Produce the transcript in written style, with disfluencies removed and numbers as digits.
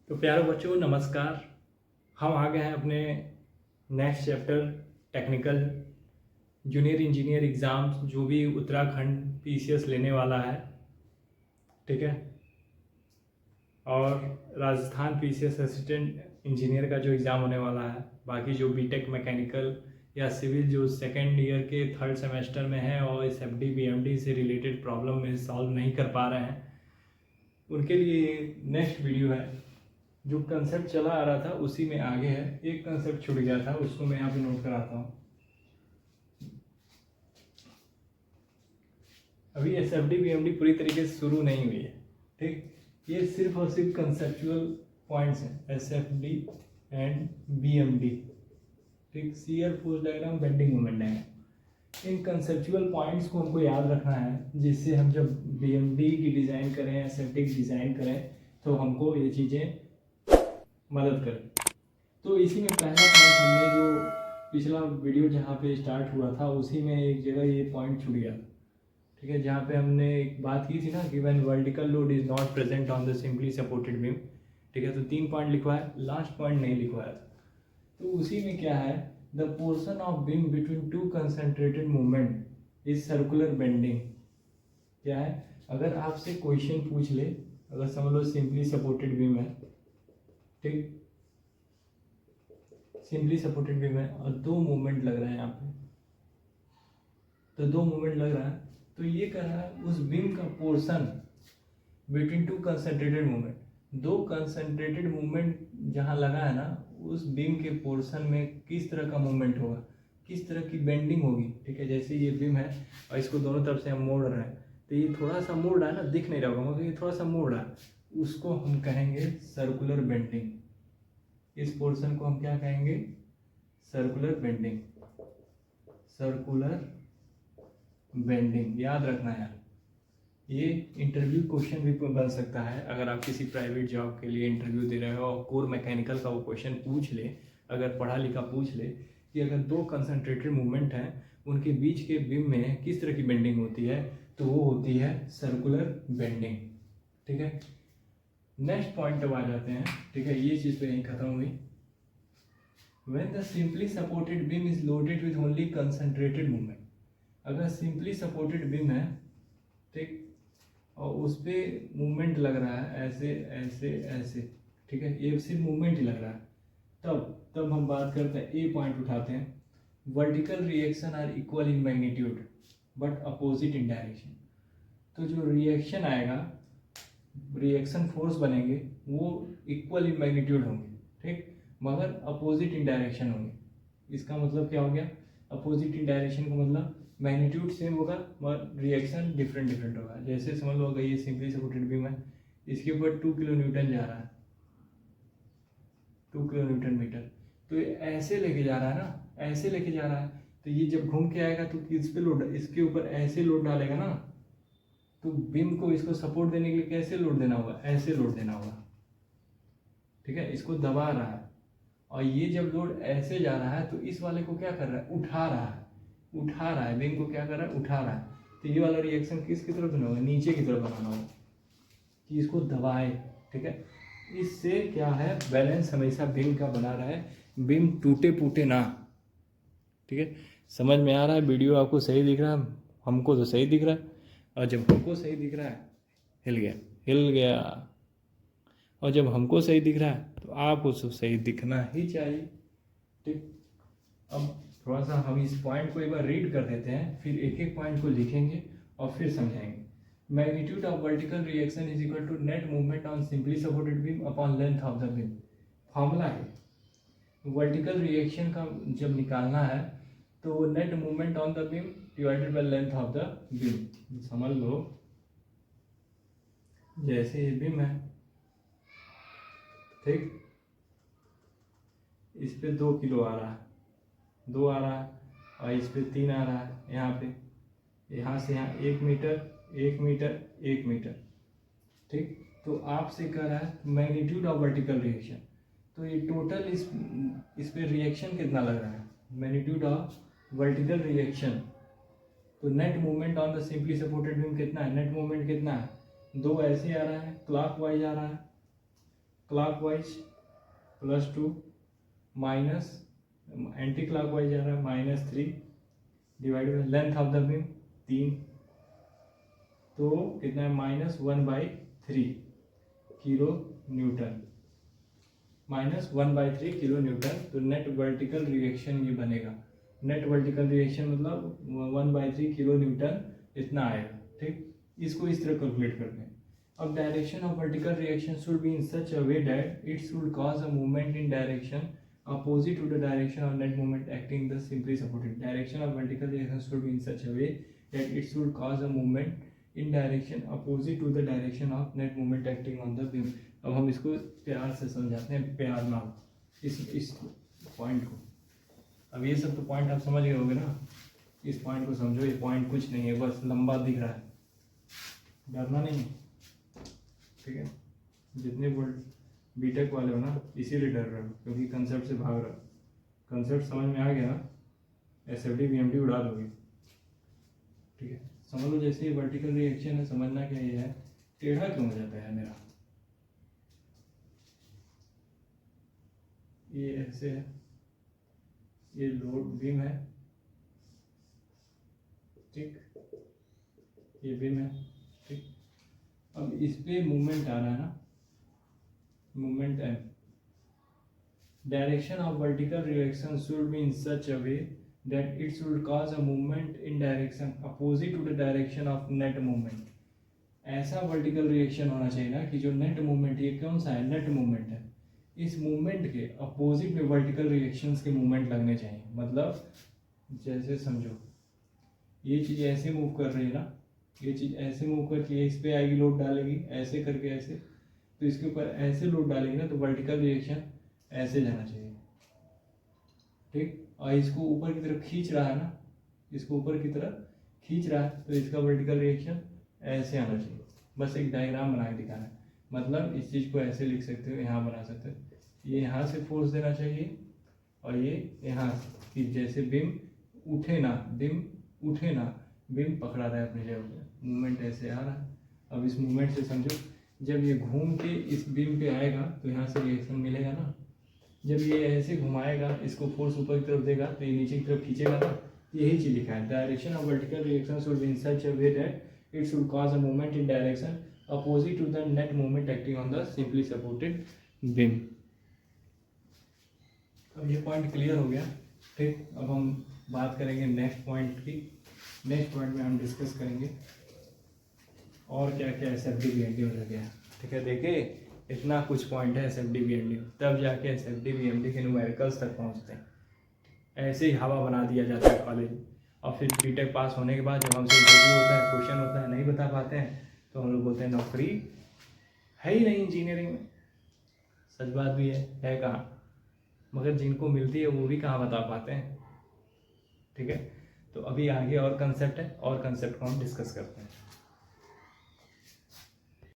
तो प्यारे बच्चों नमस्कार। हम आ गए हैं अपने next chapter technical junior engineer exams जो भी उत्तराखंड पीसीएस लेने वाला है, ठीक है, और राजस्थान पीसीएस असिस्टेंट इंजीनियर का जो एग्ज़ाम होने वाला है, बाकी जो बीटेक मैकेनिकल या सिविल जो सेकेंड ईयर के थर्ड सेमेस्टर में है और इस एफडी बीएमडी से रिलेटेड प्रॉब्लम में सॉल्व नहीं कर पा रहे हैं, उनके लिए नेक्स्ट वीडियो है। जो कंसेप्ट चला आ रहा था उसी में आगे है, एक कंसेप्ट छूट गया था उसको मैं यहाँ पे नोट कराता हूँ। अभी S F D B M D पूरी तरीके से शुरू नहीं हुई है, ठीक। ये सिर्फ और सिर्फ कंसेप्चुअल पॉइंट्स हैं, S F D and B M D, ठीक। Shear force diagram, bending moment diagram, इन कंसेप्चुअल पॉइंट्स को हमको याद रखना है, जिससे हम जब बी एम डी की डिज़ाइन करें, एस एफ डी की डिज़ाइन करें तो हमको ये चीज़ें मदद करें। तो इसी में पहला पॉइंट हमने जो पिछला वीडियो जहाँ पे स्टार्ट हुआ था उसी में एक जगह ये पॉइंट छूट गया, ठीक है, जहाँ पे हमने एक बात की थी ना कि when vertical load is not present on the simply supported beam, ठीक है। तो 3 पॉइंट लिखवाया, लास्ट पॉइंट नहीं लिखवाया था। तो उसी में क्या है, the portion of beam between two concentrated movement is circular bending. क्या है, अगर आपसे क्वेश्चन पूछ ले, अगर समझ लो सिंपली सपोर्टेड बीम है, ठीक, सिंपली सपोर्टेड बीम है और 2 मूवमेंट लग रहे हैं यहाँ पे, तो 2 मूवमेंट लग रहा है, तो ये कह रहा है उस बीम का portion between two concentrated movement, 2 concentrated movement जहाँ लगा है ना, उस बीम के पोर्शन में किस तरह का मूवमेंट होगा, किस तरह की बेंडिंग होगी, ठीक है। जैसे ये बीम है और इसको दोनों तरफ से हम मोड़ रहे हैं, तो ये थोड़ा सा मोड़ रहा है ना, दिख नहीं रहा होगा मगर ये थोड़ा सा मोड़ रहा है, उसको हम कहेंगे सर्कुलर बेंडिंग। इस पोर्शन को हम क्या कहेंगे, सर्कुलर बेंडिंग, सर्कुलर बेंडिंग। याद रखना यार, ये इंटरव्यू क्वेश्चन भी बन सकता है। अगर आप किसी प्राइवेट जॉब के लिए इंटरव्यू दे रहे हो और कोर मैकेनिकल का वो क्वेश्चन पूछ ले, अगर पढ़ा लिखा पूछ ले कि अगर 2 कंसंट्रेटेड मूवमेंट हैं उनके बीच के बीम में किस तरह की बेंडिंग होती है, तो वो होती है सर्कुलर बेंडिंग, ठीक है। नेक्स्ट पॉइंट अब आ जाते हैं, ठीक है, ये चीज़ तो यहीं खत्म हुई। When the simply supported beam is loaded with only concentrated movement, अगर सिंपली सपोर्टेड बीम है, ठीक, और उस पर मूवमेंट लग रहा है ऐसे ऐसे ऐसे, ठीक है, ये सिर्फ मूवमेंट ही लग रहा है, तब हम बात करते हैं, ए पॉइंट उठाते हैं, vertical reaction are equal in magnitude but opposite in direction. तो जो रिएक्शन आएगा, रिएक्शन फोर्स बनेंगे वो इक्वल इन मैग्नीट्यूड होंगे, ठीक, मगर अपोजिट इन डायरेक्शन होंगे। इसका मतलब क्या हो गया, अपोजिट इन डायरेक्शन का मतलब मैग्नीट्यूड सेम होगा मगर रिएक्शन डिफरेंट होगा। जैसे समझ लो अगर ये सिंपली सपोर्टेड बीम है, इसके ऊपर 2 किलो न्यूटन जा रहा है, 2 किलो न्यूटन मीटर, तो ये ऐसे लेके जा रहा है ना, ऐसे लेके जा रहा है, तो ये जब घूम के आएगा तो किस पे लोड, इसके ऊपर ऐसे लोड डालेगा ना, तो बीम को इसको सपोर्ट देने के लिए कैसे लोड देना होगा, ऐसे लोड देना होगा, ठीक है, इसको दबा रहा है। और ये जब लोड ऐसे जा रहा है तो इस वाले को क्या कर रहा है, उठा रहा है, बीम को क्या कर रहा है, उठा रहा है। तो ये वाला रिएक्शन किसकी तरफ बनाना होगा, नीचे की तरफ बनाना होगा कि इसको दबाए, ठीक है। इससे क्या है, बैलेंस हमेशा बीम का बना रहा है, बीम टूटे फूटे ना, ठीक है। समझ में आ रहा है, वीडियो आपको सही दिख रहा है, हमको तो सही दिख रहा है, और जब हमको सही दिख रहा है, हिल गया, और जब हमको सही दिख रहा है तो आपको सही दिखना ही चाहिए, ठीक। अब थोड़ा सा हम इस पॉइंट को एक बार रीड कर देते हैं, फिर एक एक पॉइंट को लिखेंगे और फिर समझाएंगे। Magnitude of vertical reaction is equal to net movement on simply supported beam upon length of the beam. Formula है, वर्टिकल रिएक्शन का जब निकालना है तो net movement on the beam divided by length of the beam. समझ लो जैसे ये बीम है, ठीक, इस पे 2 किलो आ रहा है, 2 आ रहा है, और इस पे 3 आ रहा है, यहाँ पे, यहाँ से यहाँ 1 मीटर 1 मीटर 1 मीटर, ठीक। तो आपसे कह रहा है मैग्नीट्यूड ऑफ वर्टिकल रिएक्शन, तो ये टोटल इस पे रिएक्शन कितना लग रहा है, मैग्नीट्यूड ऑफ वर्टिकल रिएक्शन, तो net movement on the simply supported beam कितना है, नेट मूवमेंट कितना है, 2 ऐसे आ रहा है, क्लॉकवाइज आ रहा है, क्लॉकवाइज +2 माइनस एंटी क्लॉकवाइज जा रहा है -3 divide by length of the beam 3, तो कितना है -1/3 किलो न्यूटन, -1/3 किलो न्यूटन। तो नेट वर्टिकल रिएक्शन ये बनेगा, नेट वर्टिकल रिएक्शन मतलब 1/3 किलो न्यूटन इतना आएगा। ठीक, इसको इस तरह कैलकुलेट करते हैं। अब direction of vertical reaction should be in such a way that it should cause a movement in direction opposite to the direction of net moment acting the simply supported. Direction of vertical reaction should be in such a way that it should cause a movement in direction opposite to the direction of net moment acting on the beam. अब हम इसको प्यार से समझाते हैं, प्यार नाम इस पॉइंट को। अब ये सब तो पॉइंट आप समझ गए होगे ना, इस पॉइंट को समझो। ये पॉइंट कुछ नहीं है, बस लंबा दिख रहा है, डरना नहीं है। ठीक है, जितने वर्ड बीटेक वाले हो ना इसीलिए डर रहे हो, क्योंकि कंसेप्ट से भाग रहे हो। कंसेप्ट समझ में आ गया ना, एसएफडी बीएमडी उड़ा दोगे। ठीक है, समझ लो जैसे वर्टिकल रिएक्शन है, समझना क्या ये है, टेढ़ा क्यों हो जाता है मेरा, ये ऐसे है, ये लोड बीम है, ठीक, ये बीम है, ठीक। अब इस पे मूवमेंट आ रहा है ना, movement m, direction of vertical reaction should be in such a way that it should cause a movement in direction opposite to the direction of net movement. ऐसा वर्टिकल रिएक्शन होना चाहिए ना कि जो नेट मूवमेंट, ये कौन सा है, नेट मूवमेंट है, इस मूवमेंट के अपोजिट में वर्टिकल रिएक्शंस के मूवमेंट लगने चाहिए। मतलब जैसे समझो ये चीज़ ऐसे मूव कर रही है ना, ये चीज़ ऐसे मूव करके इस पे आएगी, लोड डालेगी ऐसे करके ऐसे, तो इसके ऊपर ऐसे लोड डालेंगे ना तो वर्टिकल रिएक्शन ऐसे जाना चाहिए। ठीक, और इसको ऊपर की तरफ खींच रहा है ना, इसको ऊपर की तरफ खींच रहा है तो इसका वर्टिकल रिएक्शन ऐसे आना चाहिए। बस एक डायग्राम बना के दिखाना है। मतलब इस चीज़ को ऐसे लिख सकते हो, यहाँ बना सकते हो, ये यहाँ से फोर्स देना चाहिए और ये यहाँ कि जैसे बीम उठे ना, बीम उठे ना, बीम पकड़ा रहा है अपनी जगह पे, मूवमेंट ऐसे आ रहा है। अब इस मूवमेंट से समझो, जब ये घूम के इस बीम पे आएगा तो यहाँ से रिएक्शन मिलेगा ना, जब ये ऐसे घुमाएगा, इसको फोर्स ऊपर की तरफ देगा तो ये नीचे की तरफ खींचेगा ना, यही चीज लिखा है। Direction of vertical reaction should be in such a way that it should cause a movement in direction opposite to the net movement acting on the simply supported beam. अब ये पॉइंट क्लियर हो गया। ठीक, अब हम बात करेंगे next point की। नेक्स्ट पॉइंट में हम डिस्कस करेंगे और क्या क्या एसएफडी बीएमडी हो गया। ठीक है, देखिए इतना कुछ पॉइंट है एसएफडी बीएमडी, तब जाके एसएफडी बीएमडी के न्यूमेरिकल्स तक पहुंचते हैं। ऐसे ही हवा बना दिया जाता है कॉलेज, और फिर बीटेक पास होने के बाद जब हमसे इंटरव्यू होता है, क्वेश्चन होता है, नहीं बता पाते हैं तो हम लोग बोलते हैं नौकरी है ही नहीं इंजीनियरिंग में। सच बात भी है कहाँ, मगर जिनको मिलती है वो भी कहाँ बता पाते हैं। ठीक है, तो अभी आगे और कंसेप्ट है, और कंसेप्ट को हम डिस्कस करते हैं।